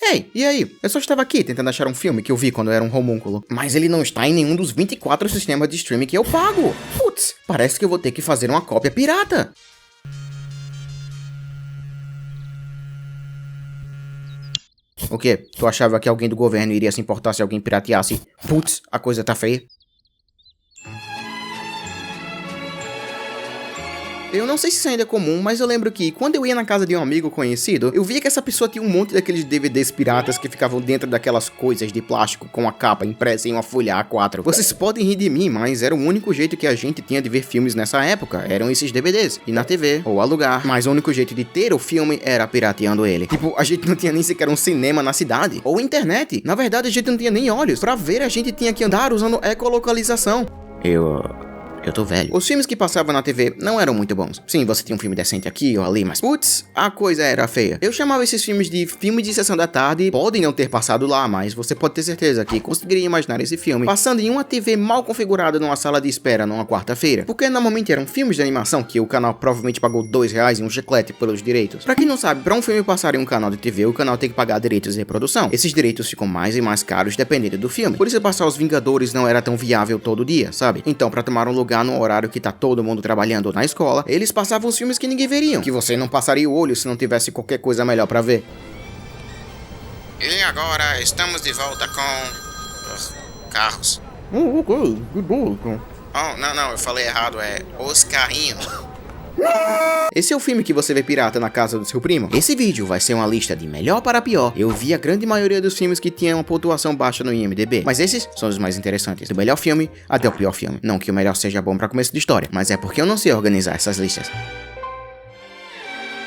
Ei, e aí? Eu só estava aqui tentando achar um filme que eu vi quando eu era um homúnculo, mas ele não está em nenhum dos 24 sistemas de streaming que eu pago. Putz, parece que eu vou ter que fazer uma cópia pirata. O quê? Tu achava que alguém do governo iria se importar se alguém pirateasse? Putz, a coisa tá feia. Eu não sei se isso ainda é comum, mas eu lembro que quando eu ia na casa de um amigo conhecido, eu via que essa pessoa tinha um monte daqueles DVDs piratas que ficavam dentro daquelas coisas de plástico com a capa impressa em uma folha A4. Vocês podem rir de mim, mas era o único jeito que a gente tinha de ver filmes nessa época, eram esses DVDs, ir na TV ou alugar, mas o único jeito de ter o filme era pirateando ele. Tipo, a gente não tinha nem sequer um cinema na cidade, ou internet. Na verdade, a gente não tinha nem olhos. Pra ver, a gente tinha que andar usando ecolocalização. Eu tô velho. Os filmes que passavam na TV não eram muito bons. Sim, você tinha um filme decente aqui ou ali, mas putz, a coisa era feia. Eu chamava esses filmes de filme de sessão da tarde. Podem não ter passado lá, mas você pode ter certeza que conseguiria imaginar esse filme passando em uma TV mal configurada numa sala de espera numa quarta-feira. Porque normalmente eram filmes de animação que o canal provavelmente pagou R$2 e um chiclete pelos direitos. Pra quem não sabe, pra um filme passar em um canal de TV, o canal tem que pagar direitos de reprodução. Esses direitos ficam mais e mais caros dependendo do filme. Por isso passar Os Vingadores não era tão viável todo dia, sabe? Então, pra tomar um lugar no horário que tá todo mundo trabalhando na escola, eles passavam os filmes que ninguém veriam, que você não passaria o olho se não tivesse qualquer coisa melhor pra ver. E agora estamos de volta com... carros. Oh, não, eu falei errado, é os carrinhos. Esse é o filme que você vê pirata na casa do seu primo? Esse vídeo vai ser uma lista de melhor para pior. Eu vi a grande maioria dos filmes que tinham uma pontuação baixa no IMDb, mas esses são os mais interessantes, do melhor filme até o pior filme. Não que o melhor seja bom para começo de história, mas é porque eu não sei organizar essas listas.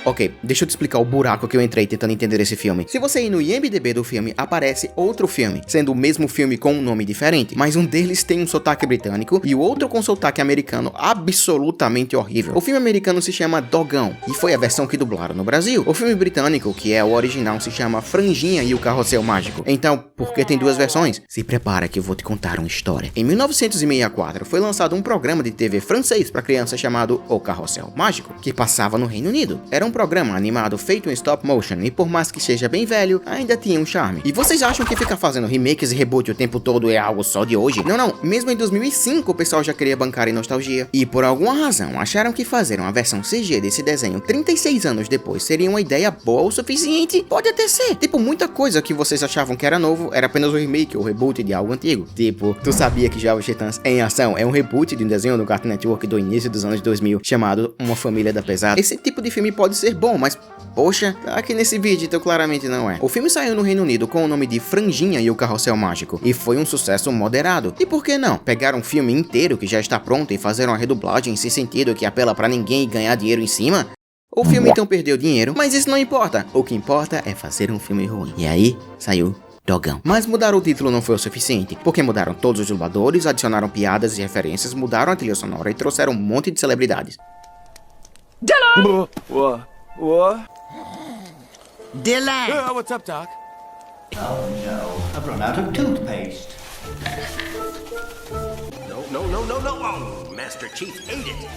Ok, deixa eu te explicar o buraco que eu entrei tentando entender esse filme. Se você ir no IMDb do filme, aparece outro filme, sendo o mesmo filme com um nome diferente, mas um deles tem um sotaque britânico e o outro com sotaque americano absolutamente horrível. O filme americano se chama Dogão, e foi a versão que dublaram no Brasil. O filme britânico, que é o original, se chama Franjinha e o Carrossel Mágico. Então, por que tem duas versões? Se prepara que eu vou te contar uma história. Em 1964, foi lançado um programa de TV francês para criança chamado O Carrossel Mágico, que passava no Reino Unido. Era um programa animado feito em stop motion e por mais que seja bem velho, ainda tinha um charme. E vocês acham que ficar fazendo remakes e reboot o tempo todo é algo só de hoje? Não, mesmo em 2005 o pessoal já queria bancar em nostalgia. E por alguma razão acharam que fazer uma versão CG desse desenho 36 anos depois seria uma ideia boa o suficiente? Pode até ser. Tipo, muita coisa que vocês achavam que era novo era apenas um remake ou reboot de algo antigo. Tipo, tu sabia que Jovens Titãs em Ação é um reboot de um desenho do Cartoon Network do início dos anos 2000 chamado Uma Família da Pesada? Esse tipo de filme pode ser bom, mas poxa, aqui nesse vídeo então claramente não é. O filme saiu no Reino Unido com o nome de Franjinha e o Carrossel Mágico e foi um sucesso moderado. E por que não? Pegar um filme inteiro que já está pronto e fazer uma redublagem sem sentido que apela pra ninguém e ganhar dinheiro em cima? O filme então perdeu dinheiro, mas isso não importa. O que importa é fazer um filme ruim. E aí, saiu Dogão. Mas mudar o título não foi o suficiente, porque mudaram todos os dubladores, adicionaram piadas e referências, mudaram a trilha sonora e trouxeram um monte de celebridades. Dylan! What? Dylan! What's up, Doc? Oh no, I've run out of toothpaste. No. Oh, Master Chief ate it.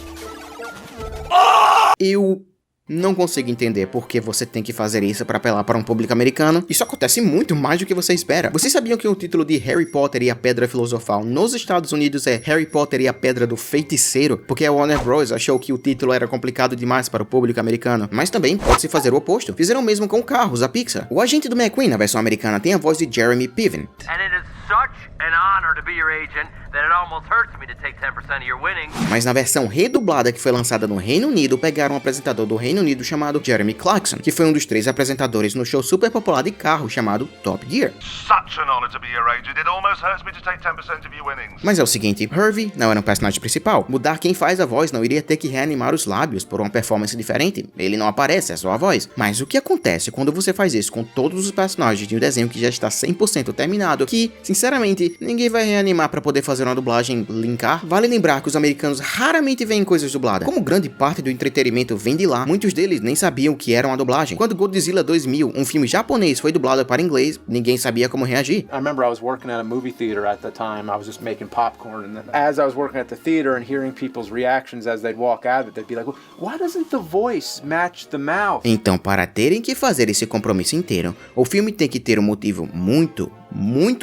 Eu não consigo entender por que você tem que fazer isso para apelar para um público americano. Isso acontece muito mais do que você espera. Vocês sabiam que o título de Harry Potter e a Pedra Filosofal nos Estados Unidos é Harry Potter e a Pedra do Feiticeiro? Porque a Warner Bros. Achou que o título era complicado demais para o público americano. Mas também pode-se fazer o oposto. Fizeram o mesmo com Carros, a Pixar. O agente do McQueen na versão americana tem a voz de Jeremy Piven. And it is such an honor to be your agent that it almost hurts me to take 10% of your winnings. Mas na versão redublada que foi lançada no Reino Unido, pegaram um apresentador do Reino Unido chamado Jeremy Clarkson, que foi um dos 3 apresentadores no show super popular de carro chamado Top Gear. Such an honor to be your agent. It almost hurts me to take 10% of your winnings. Mas é o seguinte, Harvey não era um personagem principal. Mudar quem faz a voz não iria ter que reanimar os lábios por uma performance diferente. Ele não aparece, é só a voz. Mas o que acontece quando você faz isso com todos os personagens de um desenho que já está 100% terminado, que, sinceramente, ninguém vai reanimar para poder fazer fazer uma dublagem linkar, vale lembrar que os americanos raramente veem coisas dubladas. Como grande parte do entretenimento vem de lá, muitos deles nem sabiam o que era uma dublagem. Quando Godzilla 2000, um filme japonês, foi dublado para inglês, ninguém sabia como reagir. I remember I was working at a movie theater at the time. I was just making popcorn, and then as I was working at the theater and hearing people's reactions as they'd walk out of it, they'd be like, well, why doesn't the voice match the mouth? Então, para terem que fazer esse compromisso inteiro, o filme tem que ter um motivo muito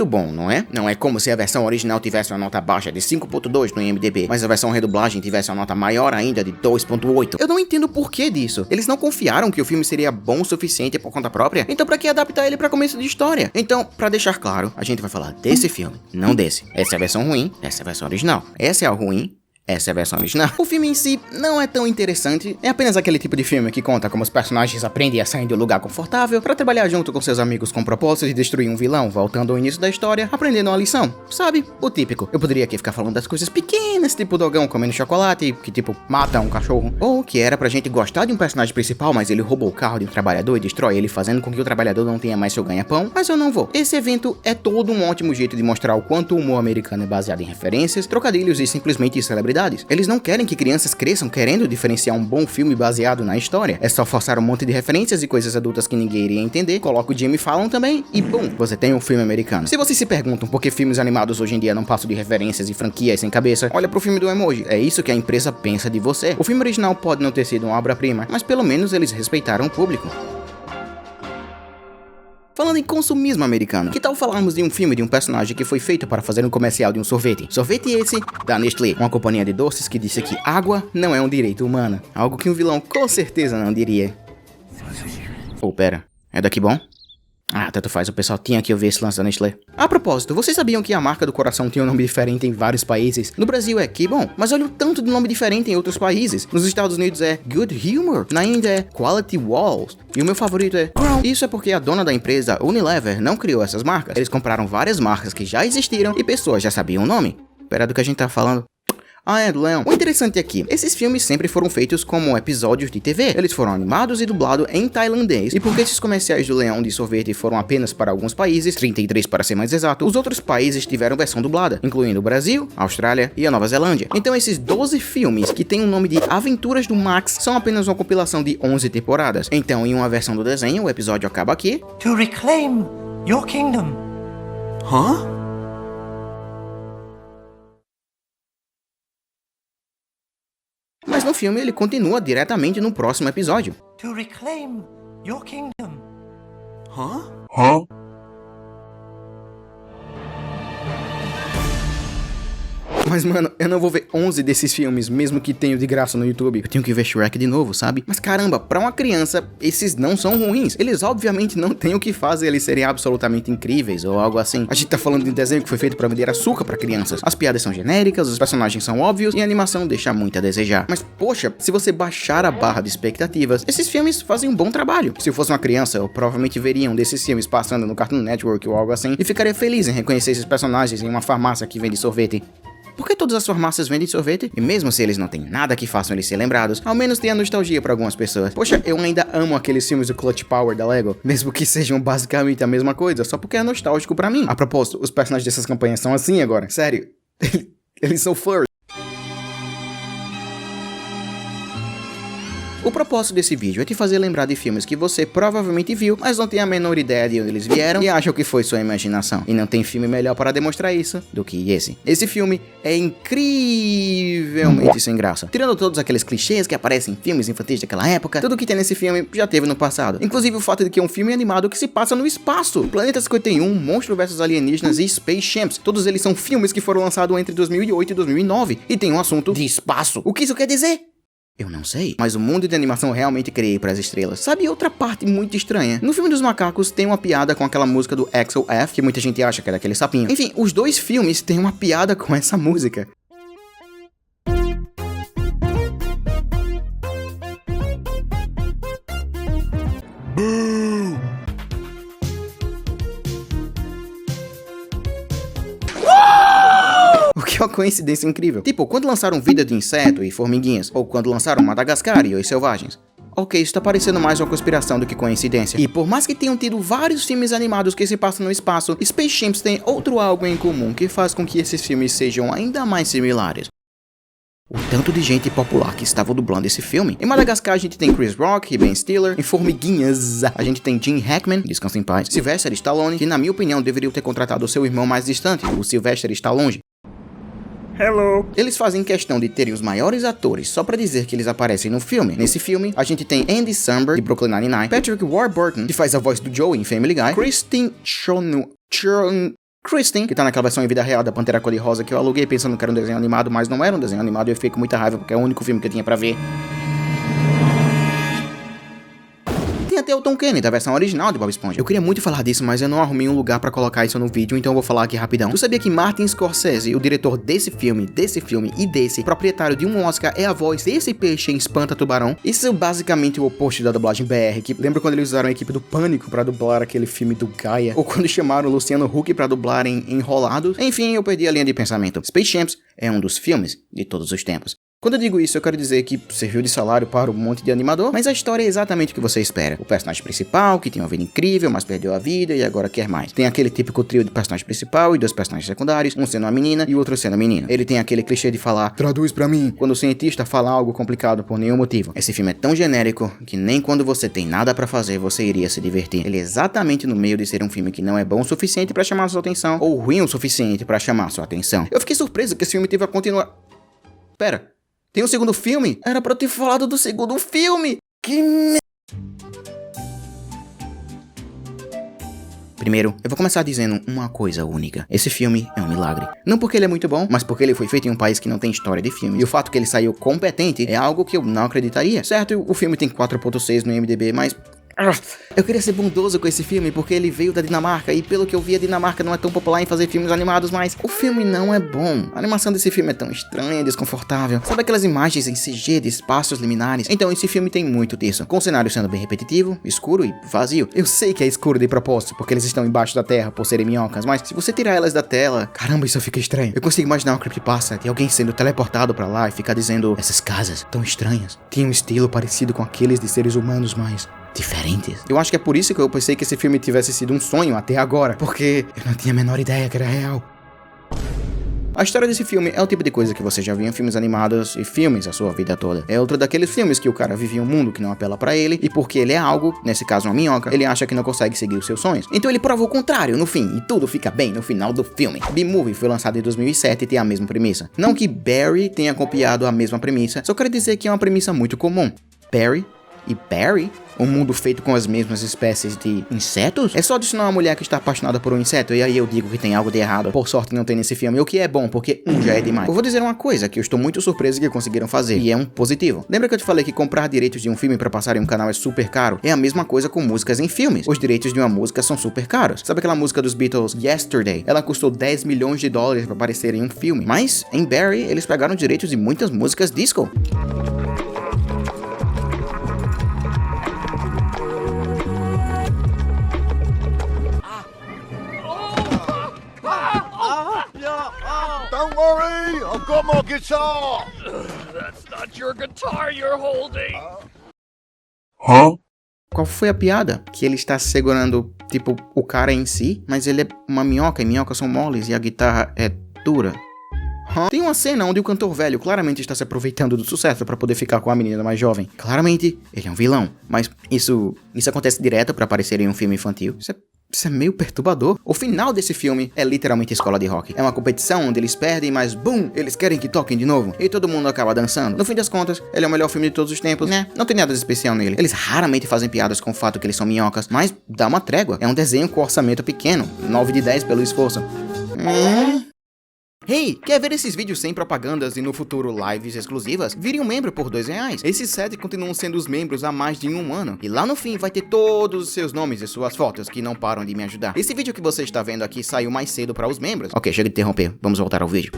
bom, não é? Não é como se a versão original tivesse uma nota baixa de 5.2 no IMDb, mas a versão redublagem tivesse uma nota maior ainda de 2.8. Eu não entendo o porquê disso. Eles não confiaram que o filme seria bom o suficiente por conta própria, então pra que adaptar ele pra começo de história? Então, pra deixar claro, a gente vai falar desse filme, não desse. Essa é a versão ruim, essa é a versão original. Essa é a ruim, essa é a versão original. O filme em si não é tão interessante, é apenas aquele tipo de filme que conta como os personagens aprendem a sair de um lugar confortável pra trabalhar junto com seus amigos com o propósito de destruir um vilão, voltando ao início da história, aprendendo uma lição. Sabe? O típico. Eu poderia aqui ficar falando das coisas pequenas, tipo o dogão comendo chocolate, que tipo, mata um cachorro. Ou que era pra gente gostar de um personagem principal, mas ele roubou o carro de um trabalhador e destrói ele, fazendo com que o trabalhador não tenha mais seu ganha-pão. Mas eu não vou. Esse evento é todo um ótimo jeito de mostrar o quanto o humor americano é baseado em referências, trocadilhos e simplesmente celebridades. Eles não querem que crianças cresçam querendo diferenciar um bom filme baseado na história. É só forçar um monte de referências e coisas adultas que ninguém iria entender, coloca o Jimmy Fallon também e bum, você tem um filme americano. Se vocês se perguntam por que filmes animados hoje em dia não passam de referências e franquias sem cabeça, olha pro filme do emoji. É isso que a empresa pensa de você. O filme original pode não ter sido uma obra-prima, mas pelo menos eles respeitaram o público. Falando em consumismo americano, que tal falarmos de um filme de um personagem que foi feito para fazer um comercial de um sorvete? Sorvete esse da Nestlé, uma companhia de doces que disse que água não é um direito humano. Algo que um vilão com certeza não diria. Pera, é daqui bom? Ah, tanto faz, o pessoal tinha que ouvir esse lance da Nestlé. A propósito, vocês sabiam que a marca do coração tem um nome diferente em vários países? No Brasil é Que Bom, mas olha o tanto de nome diferente em outros países. Nos Estados Unidos é Good Humor, na Índia é Quality Walls, e o meu favorito é Crown. Isso é porque a dona da empresa, Unilever, não criou essas marcas. Eles compraram várias marcas que já existiram e pessoas já sabiam o nome. Pera, do que a gente tá falando? Ah, é, do Leão. O interessante aqui, esses filmes sempre foram feitos como episódios de TV. Eles foram animados e dublados em tailandês. E porque esses comerciais do Leão de sorvete foram apenas para alguns países, 33 para ser mais exato, os outros países tiveram versão dublada, incluindo o Brasil, a Austrália e a Nova Zelândia. Então esses 12 filmes, que tem o nome de Aventuras do Max, são apenas uma compilação de 11 temporadas. Então, em uma versão do desenho, o episódio acaba aqui. To reclaim your kingdom. Huh? Mas no filme ele continua diretamente no próximo episódio. To reclaim your kingdom. Huh? Mas mano, eu não vou ver 11 desses filmes, mesmo que tenho de graça no YouTube. Eu tenho que ver Shrek de novo, sabe? Mas caramba, pra uma criança, esses não são ruins. Eles obviamente não têm o que fazer eles serem absolutamente incríveis ou algo assim. A gente tá falando de um desenho que foi feito pra vender açúcar pra crianças. As piadas são genéricas, os personagens são óbvios e a animação deixa muito a desejar. Mas poxa, se você baixar a barra de expectativas, esses filmes fazem um bom trabalho. Se eu fosse uma criança, eu provavelmente veria um desses filmes passando no Cartoon Network ou algo assim e ficaria feliz em reconhecer esses personagens em uma farmácia que vende sorvete. Porque todas as farmácias vendem sorvete, e mesmo se eles não têm nada que façam eles ser lembrados, ao menos tem a nostalgia para algumas pessoas. Poxa, eu ainda amo aqueles filmes do Clutch Power da Lego, mesmo que sejam basicamente a mesma coisa, só porque é nostálgico pra mim. A propósito, os personagens dessas campanhas são assim agora, sério, eles são furry. O propósito desse vídeo é te fazer lembrar de filmes que você provavelmente viu, mas não tem a menor ideia de onde eles vieram e acham que foi sua imaginação. E não tem filme melhor para demonstrar isso do que esse. Esse filme é incrivelmente sem graça. Tirando todos aqueles clichês que aparecem em filmes infantis daquela época, tudo que tem nesse filme já teve no passado. Inclusive o fato de que é um filme animado que se passa no espaço. Planeta 51, Monstro vs Alienígenas e Space Champs. Todos eles são filmes que foram lançados entre 2008 e 2009 e tem um assunto de espaço. O que isso quer dizer? Eu não sei, mas o mundo de animação realmente criei para as estrelas. Sabe outra parte muito estranha? No filme dos macacos tem uma piada com aquela música do Axel F, que muita gente acha que é daquele sapinho. Enfim, os dois filmes têm uma piada com essa música. O que é uma coincidência incrível. Tipo, quando lançaram Vida de Inseto e Formiguinhas, ou quando lançaram Madagascar e Os Selvagens. ok, isso tá parecendo mais uma conspiração do que coincidência. E por mais que tenham tido vários filmes animados que se passam no espaço, Space Chimps tem outro algo em comum que faz com que esses filmes sejam ainda mais similares. O tanto de gente popular que estava dublando esse filme. Em Madagascar a gente tem Chris Rock e Ben Stiller. Em Formiguinhas a gente tem Gene Hackman, descansa em paz. Sylvester Stallone, que na minha opinião deveria ter contratado o seu irmão mais distante, o Sylvester Stallone. Hello. Eles fazem questão de terem os maiores atores só pra dizer que eles aparecem no filme. Nesse filme, a gente tem Andy Samberg, de Brooklyn Nine-Nine, Patrick Warburton, que faz a voz do Joey em Family Guy, Kristen, que tá naquela versão em vida real da Pantera Cor-de-Rosa que eu aluguei pensando que era um desenho animado, mas não era um desenho animado e eu fiquei com muita raiva porque é o único filme que eu tinha pra ver. Tem até o Tom Kenny, da versão original de Bob Esponja. Eu queria muito falar disso, mas eu não arrumei um lugar pra colocar isso no vídeo, então eu vou falar aqui rapidão. Tu sabia que Martin Scorsese, o diretor desse filme e desse, proprietário de um Oscar, é a voz desse peixe em Espanta-Tubarão? Isso é basicamente o oposto da dublagem BR, que lembra quando eles usaram a equipe do Pânico pra dublar aquele filme do Gaia? Ou quando chamaram o Luciano Huck pra dublar em Enrolados? Enfim, eu perdi a linha de pensamento. Space Champs é um dos filmes de todos os tempos. Quando eu digo isso, eu quero dizer que serviu de salário para um monte de animador, mas a história é exatamente o que você espera. O personagem principal, que tinha uma vida incrível, mas perdeu a vida e agora quer mais. Tem aquele típico trio de personagem principal e dois personagens secundários, um sendo uma menina e o outro sendo a menina. Ele tem aquele clichê de falar, traduz pra mim, quando o cientista fala algo complicado por nenhum motivo. Esse filme é tão genérico que nem quando você tem nada pra fazer você iria se divertir. Ele é exatamente no meio de ser um filme que não é bom o suficiente pra chamar sua atenção, ou ruim o suficiente pra chamar sua atenção. Eu fiquei surpreso que esse filme teve a continuar... Pera... Tem um segundo filme? Era pra eu ter falado do segundo filme! Que merda! Primeiro, eu vou começar dizendo uma coisa única. Esse filme é um milagre. Não porque ele é muito bom, mas porque ele foi feito em um país que não tem história de filme. E o fato que ele saiu competente é algo que eu não acreditaria. Certo, o filme tem 4.6 no IMDb, mas... eu queria ser bondoso com esse filme porque ele veio da Dinamarca e pelo que eu vi a Dinamarca não é tão popular em fazer filmes animados, mas o filme não é bom. A animação desse filme é tão estranha, desconfortável. Sabe aquelas imagens em CG de espaços liminares? Então esse filme tem muito disso, com o cenário sendo bem repetitivo, escuro e vazio. Eu sei que é escuro de propósito porque eles estão embaixo da terra por serem minhocas, mas se você tirar elas da tela, caramba, isso fica estranho. Eu consigo imaginar um creepypasta de alguém sendo teleportado pra lá e ficar dizendo, essas casas tão estranhas tinham um estilo parecido com aqueles de seres humanos, mas diferentes. Eu acho que é por isso que eu pensei que esse filme tivesse sido um sonho até agora, porque eu não tinha a menor ideia que era real. A história desse filme é o tipo de coisa que você já viu em filmes animados e filmes a sua vida toda. É outro daqueles filmes que o cara vive em um mundo que não apela pra ele, e porque ele é algo, nesse caso uma minhoca, ele acha que não consegue seguir os seus sonhos. Então ele prova o contrário no fim, e tudo fica bem no final do filme. B-Movie foi lançado em 2007 e tem a mesma premissa. Não que Barry tenha copiado a mesma premissa, só quero dizer que é uma premissa muito comum. Barry e Barry? Um mundo feito com as mesmas espécies de insetos? É só adicionar uma mulher que está apaixonada por um inseto e aí eu digo que tem algo de errado. Por sorte não tem nesse filme, o que é bom, porque já é demais. Eu vou dizer uma coisa que eu estou muito surpreso que conseguiram fazer, e é um positivo. Lembra que eu te falei que comprar direitos de um filme pra passar em um canal é super caro? É a mesma coisa com músicas em filmes. Os direitos de uma música são super caros. Sabe aquela música dos Beatles, Yesterday? Ela custou 10 milhões de dólares pra aparecer em um filme. Mas, em Barry, eles pegaram direitos de muitas músicas disco. Don't worry, I've got my guitar. That's not your guitar you're holding. Qual foi a piada? Que ele está segurando, tipo, o cara em si, mas ele é uma minhoca e minhocas são moles e a guitarra é dura. Tem uma cena onde o cantor velho claramente está se aproveitando do sucesso para poder ficar com a menina mais jovem. Claramente, ele é um vilão, mas isso acontece direto para aparecer em um filme infantil. Isso é meio perturbador. O final desse filme é literalmente escola de rock. É uma competição onde eles perdem, mas bum, eles querem que toquem de novo. E todo mundo acaba dançando. No fim das contas, ele é o melhor filme de todos os tempos, né? Não tem nada de especial nele. Eles raramente fazem piadas com o fato que eles são minhocas, mas dá uma trégua. É um desenho com orçamento pequeno. 9 de 10 pelo esforço. Hey, quer ver esses vídeos sem propagandas e no futuro lives exclusivas? Vire um membro por R$2. Esses 7 continuam sendo os membros há mais de um ano. E lá no fim vai ter todos os seus nomes e suas fotos que não param de me ajudar. Esse vídeo que você está vendo aqui saiu mais cedo para os membros. Ok, chega de interromper, vamos voltar ao vídeo.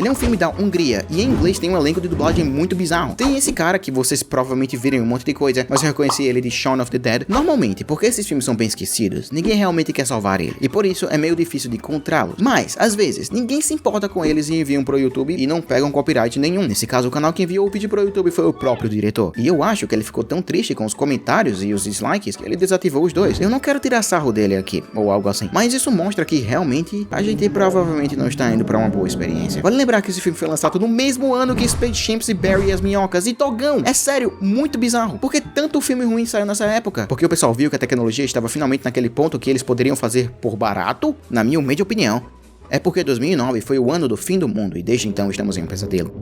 Ele é um filme da Hungria e em inglês tem um elenco de dublagem muito bizarro. Tem esse cara que vocês provavelmente viram em um monte de coisa, mas eu reconheci ele de Shaun of the Dead. Normalmente, porque esses filmes são bem esquecidos, ninguém realmente quer salvar ele, e por isso é meio difícil de encontrá-los. Mas, às vezes, ninguém se importa com eles e enviam pro YouTube e não pegam copyright nenhum. Nesse caso, o canal que enviou o vídeo pro YouTube foi o próprio diretor. E eu acho que ele ficou tão triste com os comentários e os dislikes que ele desativou os dois. Eu não quero tirar sarro dele aqui, ou algo assim, mas isso mostra que realmente a gente provavelmente não está indo pra uma boa experiência. Vale lembrar que esse filme foi lançado no mesmo ano que Space Chimps e Barry e as Minhocas e Dogão. É sério, muito bizarro. Por que tanto filme ruim saiu nessa época? Porque o pessoal viu que a tecnologia estava finalmente naquele ponto que eles poderiam fazer por barato? Na minha humilde opinião, é porque 2009 foi o ano do fim do mundo e desde então estamos em um pesadelo.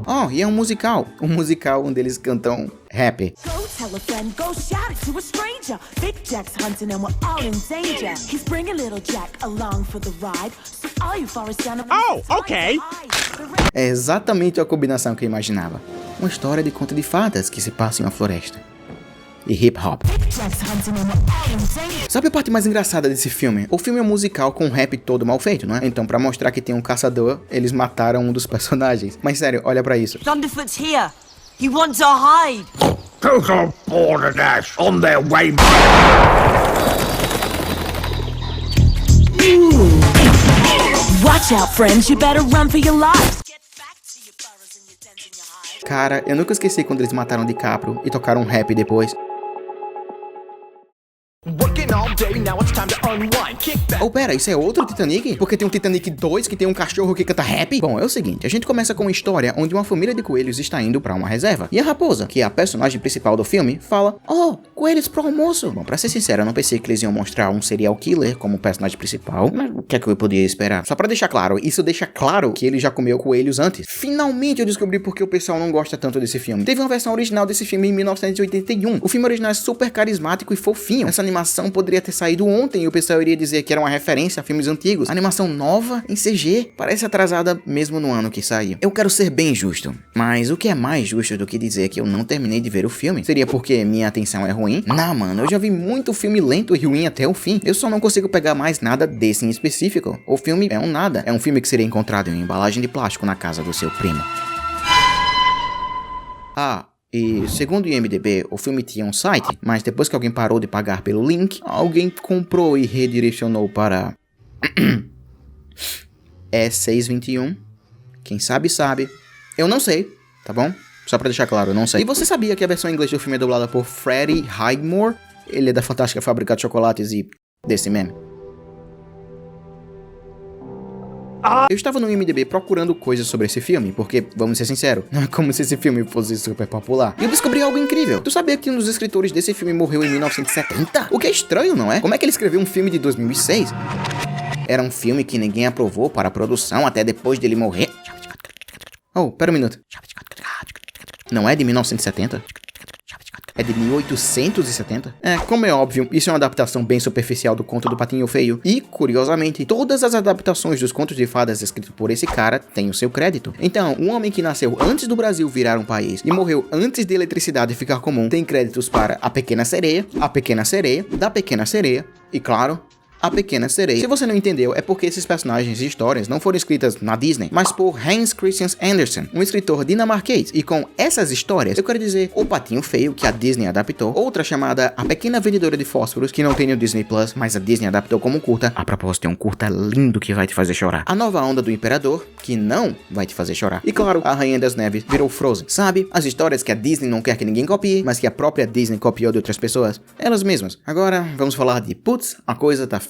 Oh, e é um musical onde eles cantam rap. Go tell a friend, go shout it to a stranger. Big Jack's hunting and we're all in danger. He's bringing little Jack along for the ride. So all you Forest Gump. Oh, okay. É exatamente a combinação que eu imaginava. Uma história de conto de fadas que se passa em uma floresta. E hip hop. Sabe a parte mais engraçada desse filme? O filme é um musical com um rap todo mal feito, não é? Então, pra mostrar que tem um caçador, eles mataram um dos personagens. Mas sério, olha pra isso. Thunderfoot's here. He wants our hide. Total border dash on their way. Watch out, friends. You better run for your lives. Cara, eu nunca esqueci quando eles mataram DiCaprio e tocaram um rap depois. Oh, pera, isso é outro Titanic? Porque tem um Titanic 2 que tem um cachorro que canta rap? Bom, é o seguinte, a gente começa com uma história onde uma família de coelhos está indo pra uma reserva. E a raposa, que é a personagem principal do filme, fala: "Oh, coelhos pro almoço." Bom, pra ser sincero, eu não pensei que eles iam mostrar um serial killer como personagem principal, mas o que é que eu podia esperar? Só pra deixar claro, isso deixa claro que ele já comeu coelhos antes. Finalmente eu descobri porque o pessoal não gosta tanto desse filme. Teve uma versão original desse filme em 1981. O filme original é super carismático e fofinho. Essa animação poderia ter saído ontem e o pessoal iria dizer que era uma referência a filmes antigos. A animação nova em CG parece atrasada mesmo no ano que saiu. Eu quero ser bem justo, mas o que é mais justo do que dizer que eu não terminei de ver o filme? Seria porque minha atenção é ruim? Não, mano, eu já vi muito filme lento e ruim até o fim. Eu só não consigo pegar mais nada desse em específico. O filme é um nada. É um filme que seria encontrado em uma embalagem de plástico na casa do seu primo. E segundo o IMDb, o filme tinha um site, mas depois que alguém parou de pagar pelo link, alguém comprou e redirecionou para E621. Quem sabe, sabe. Eu não sei, tá bom? Só pra deixar claro, eu não sei. E você sabia que a versão em inglês do filme é dublada por Freddie Highmore? Ele é da Fantástica Fábrica de Chocolates e desse meme. Eu estava no IMDb procurando coisas sobre esse filme, porque, vamos ser sinceros, não é como se esse filme fosse super popular. E eu descobri algo incrível. Tu sabia que um dos escritores desse filme morreu em 1970? O que é estranho, não é? Como é que ele escreveu um filme de 2006? Era um filme que ninguém aprovou para a produção até depois dele morrer. Oh, pera um minuto. Não é de 1970? É de 1870? Como é óbvio, isso é uma adaptação bem superficial do conto do Patinho Feio. E, curiosamente, todas as adaptações dos contos de fadas escritos por esse cara têm o seu crédito. Então, um homem que nasceu antes do Brasil virar um país e morreu antes de eletricidade ficar comum tem créditos para A Pequena Sereia, Da Pequena Sereia e, claro, A Pequena Sereia. Se você não entendeu, é porque esses personagens e histórias não foram escritas na Disney, mas por Hans Christian Andersen, um escritor dinamarquês. E com essas histórias, eu quero dizer O Patinho Feio, que a Disney adaptou, outra chamada A Pequena Vendedora de Fósforos, que não tem no Disney Plus, mas a Disney adaptou como curta. A propósito, é um curta lindo que vai te fazer chorar. A Nova Onda do Imperador, que não vai te fazer chorar. E claro, A Rainha das Neves virou Frozen. Sabe? As histórias que a Disney não quer que ninguém copie, mas que a própria Disney copiou de outras pessoas. Elas mesmas. Agora, vamos falar de Putz, a Coisa Tá Feia.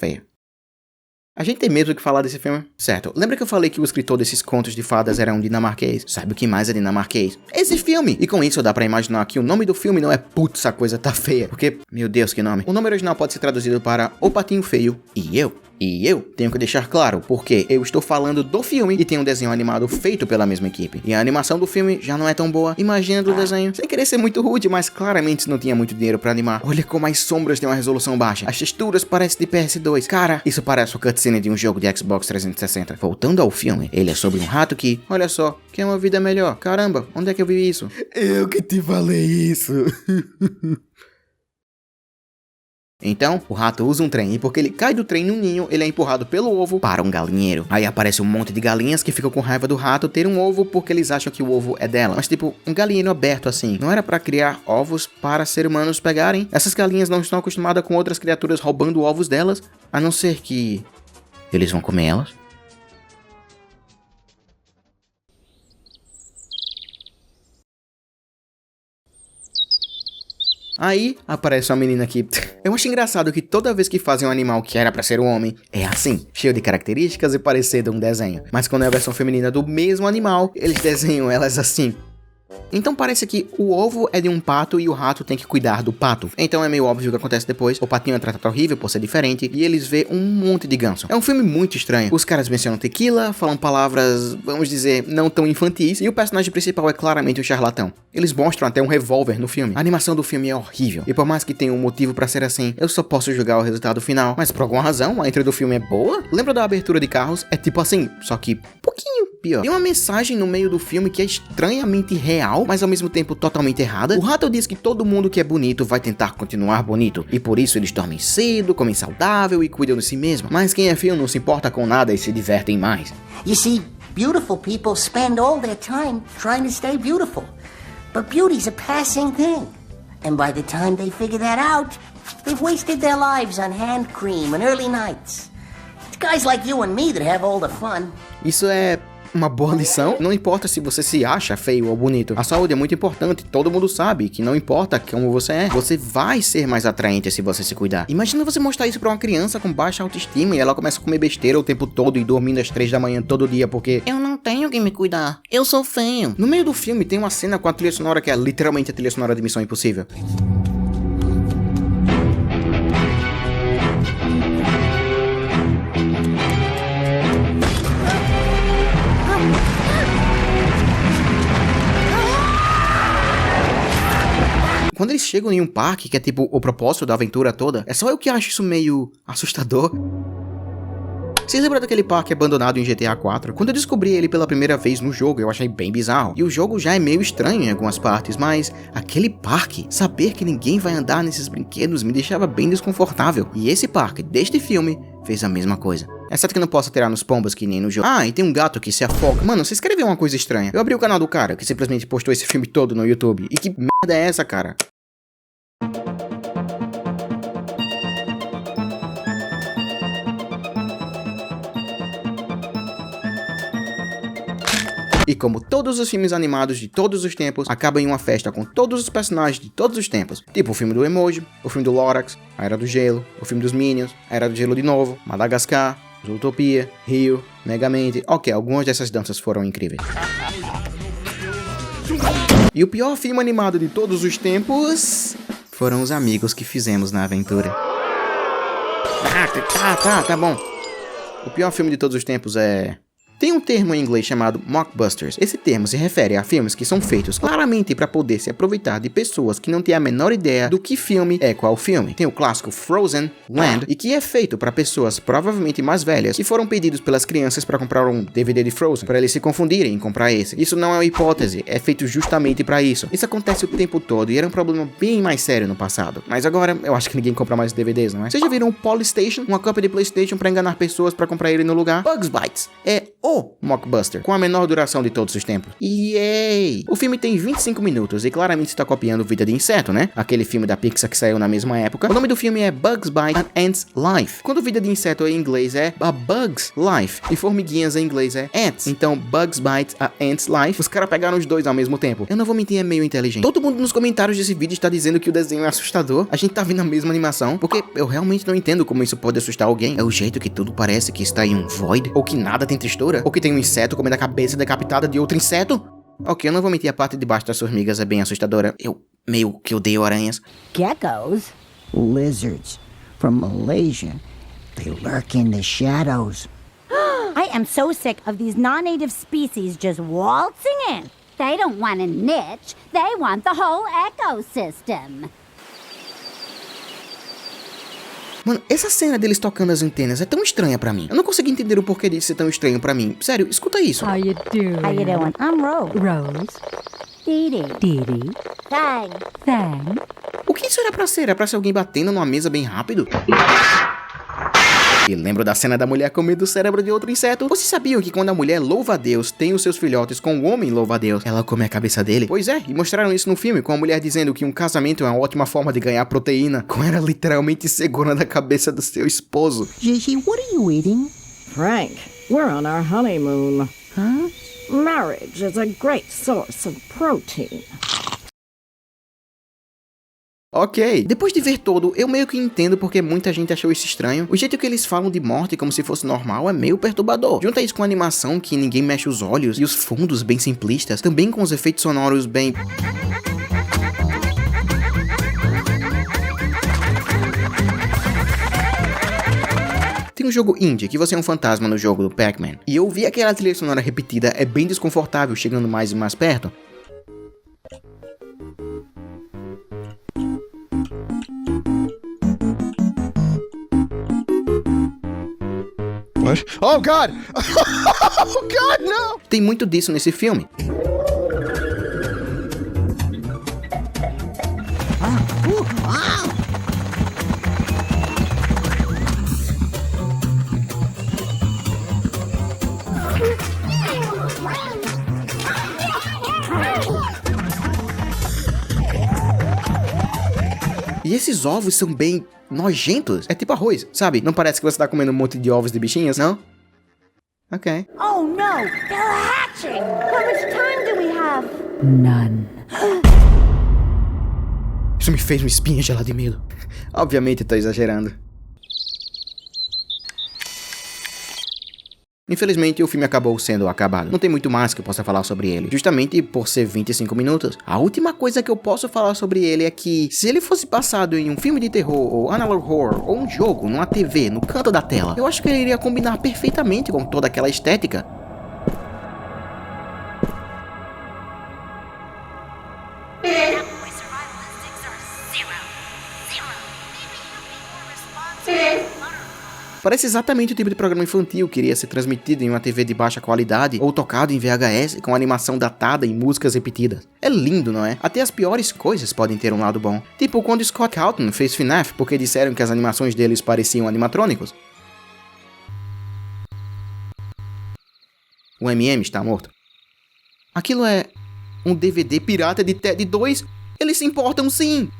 A gente tem mesmo que falar desse filme? Certo, lembra que eu falei que o escritor desses contos de fadas era um dinamarquês? Sabe o que mais é dinamarquês? Esse filme! E com isso dá pra imaginar que o nome do filme não é Putz, a Coisa Tá Feia, porque, meu Deus, que nome. O nome original pode ser traduzido para O Patinho Feio e Eu. E eu tenho que deixar claro, porque eu estou falando do filme e tem um desenho animado feito pela mesma equipe. E a animação do filme já não é tão boa. Imagina do desenho. Sem querer ser muito rude, mas claramente não tinha muito dinheiro pra animar. Olha como as sombras têm uma resolução baixa. As texturas parecem de PS2. Cara, isso parece uma cutscene de um jogo de Xbox 360. Voltando ao filme, ele é sobre um rato que, olha só, quer uma vida melhor. Caramba, onde é que eu vi isso? Eu que te falei isso. Então, o rato usa um trem, e porque ele cai do trem no ninho, ele é empurrado pelo ovo para um galinheiro. Aí aparece um monte de galinhas que ficam com raiva do rato ter um ovo porque eles acham que o ovo é dela. Mas tipo, um galinheiro aberto assim, não era pra criar ovos para seres humanos pegarem? Essas galinhas não estão acostumadas com outras criaturas roubando ovos delas, a não ser que eles vão comer elas. Aí aparece uma menina que... Eu acho engraçado que toda vez que fazem um animal que era pra ser um homem, é assim, cheio de características e parecido um desenho. Mas quando é a versão feminina do mesmo animal, eles desenham elas assim. Então parece que o ovo é de um pato e o rato tem que cuidar do pato. Então é meio óbvio o que acontece depois. O patinho é tratado horrível por ser diferente e eles vê um monte de ganso. É um filme muito estranho. Os caras mencionam tequila, falam palavras, vamos dizer, não tão infantis, e o personagem principal é claramente um charlatão. Eles mostram até um revólver no filme. A animação do filme é horrível. E por mais que tenha um motivo pra ser assim, eu só posso julgar o resultado final. Mas por alguma razão, a intro do filme é boa. Lembra da abertura de Carros? É tipo assim, só que pouquinho pior. Tem uma mensagem no meio do filme que é estranhamente real, mas ao mesmo tempo totalmente errada. O rato diz que todo mundo que é bonito vai tentar continuar bonito, e por isso eles dormem cedo, comem saudável e cuidam de si mesmo. Mas quem é feio não se importa com nada e se divertem mais. You see, beautiful people spend all their time trying to stay beautiful. But beauty's a passing thing. And by the time they figure that out, they've wasted their lives on hand cream and early nights. It's guys like you and me that have all the fun. Isso é uma boa lição. Não importa se você se acha feio ou bonito. A saúde é muito importante. Todo mundo sabe que não importa como você é, você vai ser mais atraente se você se cuidar. Imagina você mostrar isso pra uma criança com baixa autoestima e ela começa a comer besteira o tempo todo e dormindo às 3 da manhã todo dia porque eu não tenho quem me cuidar. Eu sou feio. No meio do filme tem uma cena com a trilha sonora que é literalmente a trilha sonora de Missão Impossível. Quando eles chegam em um parque, que é tipo o propósito da aventura toda, é só eu que acho isso meio assustador. Vocês lembram daquele parque abandonado em GTA 4? Quando eu descobri ele pela primeira vez no jogo, eu achei bem bizarro. E o jogo já é meio estranho em algumas partes, mas aquele parque, saber que ninguém vai andar nesses brinquedos me deixava bem desconfortável. E esse parque, deste filme, fez a mesma coisa. Exceto que não posso atirar nos pombos que nem no jogo. Ah, e tem um gato que se afoga. Mano, vocês querem ver uma coisa estranha? Eu abri o canal do cara, que simplesmente postou esse filme todo no YouTube. E que merda é essa, cara? E como todos os filmes animados de todos os tempos, acabam em uma festa com todos os personagens de todos os tempos. Tipo o filme do Emoji, o filme do Lorax, a Era do Gelo, o filme dos Minions, a Era do Gelo de novo, Madagascar, Zootopia, Rio, Megamente. Ok, algumas dessas danças foram incríveis. E o pior filme animado de todos os tempos foram os amigos que fizemos na aventura. Tá bom. O pior filme de todos os tempos é... Tem um termo em inglês chamado mockbusters. Esse termo se refere a filmes que são feitos claramente para poder se aproveitar de pessoas que não têm a menor ideia do que filme é qual filme. Tem o clássico Frozen, Land, e que é feito para pessoas provavelmente mais velhas que foram pedidos pelas crianças para comprar um DVD de Frozen, para eles se confundirem em comprar esse. Isso não é uma hipótese, é feito justamente para isso. Isso acontece o tempo todo e era um problema bem mais sério no passado. Mas agora eu acho que ninguém compra mais DVDs, não é? Vocês já viram o Polystation, uma cópia de PlayStation para enganar pessoas para comprar ele no lugar? Bugs Bites é o mockbuster, com a menor duração de todos os tempos. Yay! O filme tem 25 minutos e claramente está copiando Vida de Inseto, né? Aquele filme da Pixar que saiu na mesma época. O nome do filme é Bugs Bite an Ant's Life. Quando Vida de Inseto em inglês é A Bug's Life e Formiguinhas em inglês é Ants. Então Bugs Bite a Ant's Life, os caras pegaram os dois ao mesmo tempo. Eu não vou mentir, é meio inteligente. Todo mundo nos comentários desse vídeo está dizendo que o desenho é assustador. A gente tá vendo a mesma animação, porque eu realmente não entendo como isso pode assustar alguém. É o jeito que tudo parece que está em um void, ou que nada tem textura, ou que tem um inseto comendo a cabeça decapitada de outro inseto? Ok, eu não vou mentir, a parte de baixo das formigas é bem assustadora. Eu meio que odeio aranhas. Geckos? Lizards. From Malaysia. They lurk in the shadows. I am so sick of these non-native species just waltzing in. They don't want a niche, they want the whole ecosystem. Mano, essa cena deles tocando as antenas é tão estranha pra mim. Eu não consegui entender o porquê disso ser tão estranho pra mim. Sério, escuta isso. How you doing? How you doing? I'm Rose. Rose? Dee Dee. Thang. Thang. O que isso era pra ser? Era pra ser alguém batendo numa mesa bem rápido? E lembra da cena da mulher comendo o cérebro de outro inseto? Vocês sabiam que quando a mulher louva a Deus, tem os seus filhotes com o homem louva a Deus, ela come a cabeça dele? Pois é, e mostraram isso no filme, com a mulher dizendo que um casamento é uma ótima forma de ganhar proteína, com ela literalmente segurando a cabeça do seu esposo. Gigi, what are you eating? Frank, we're on our honeymoon. Huh? Marriage is a great source of protein. Ok, depois de ver todo, eu meio que entendo porque muita gente achou isso estranho. O jeito que eles falam de morte como se fosse normal é meio perturbador. Junta isso com a animação que ninguém mexe os olhos e os fundos bem simplistas, também com os efeitos sonoros bem... Tem um jogo indie que você é um fantasma no jogo do Pac-Man. E eu vi aquela trilha sonora repetida, é bem desconfortável, chegando mais e mais perto. What? Oh God! Oh God, no! Tem muito disso nesse filme. E esses ovos são bem nojentos. É tipo arroz, sabe? Não parece que você tá comendo um monte de ovos de bichinhos, não? Ok. Oh no, they're hatching! How much time do we have? None. Isso me fez uma espinha gelada de medo. Obviamente eu tô exagerando. Infelizmente, o filme acabou sendo acabado. Não tem muito mais que eu possa falar sobre ele, justamente por ser 25 minutos. A última coisa que eu posso falar sobre ele é que, se ele fosse passado em um filme de terror, ou analog horror, ou um jogo, numa TV, no canto da tela, eu acho que ele iria combinar perfeitamente com toda aquela estética. Parece exatamente o tipo de programa infantil que iria ser transmitido em uma TV de baixa qualidade ou tocado em VHS com animação datada e músicas repetidas. É lindo, não é? Até as piores coisas podem ter um lado bom. Tipo quando Scott Calton fez FNAF porque disseram que as animações deles pareciam animatrônicos. O MM está morto. Aquilo é um DVD pirata de Ted 2? Eles se importam sim!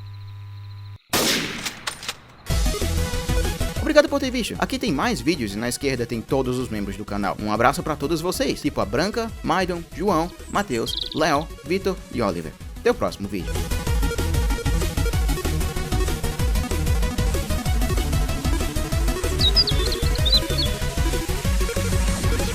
Obrigado por ter visto. Aqui tem mais vídeos e na esquerda tem todos os membros do canal. Um abraço pra todos vocês, tipo a Branca, Maidon, João, Matheus, Léo, Vitor e Oliver. Até o próximo vídeo.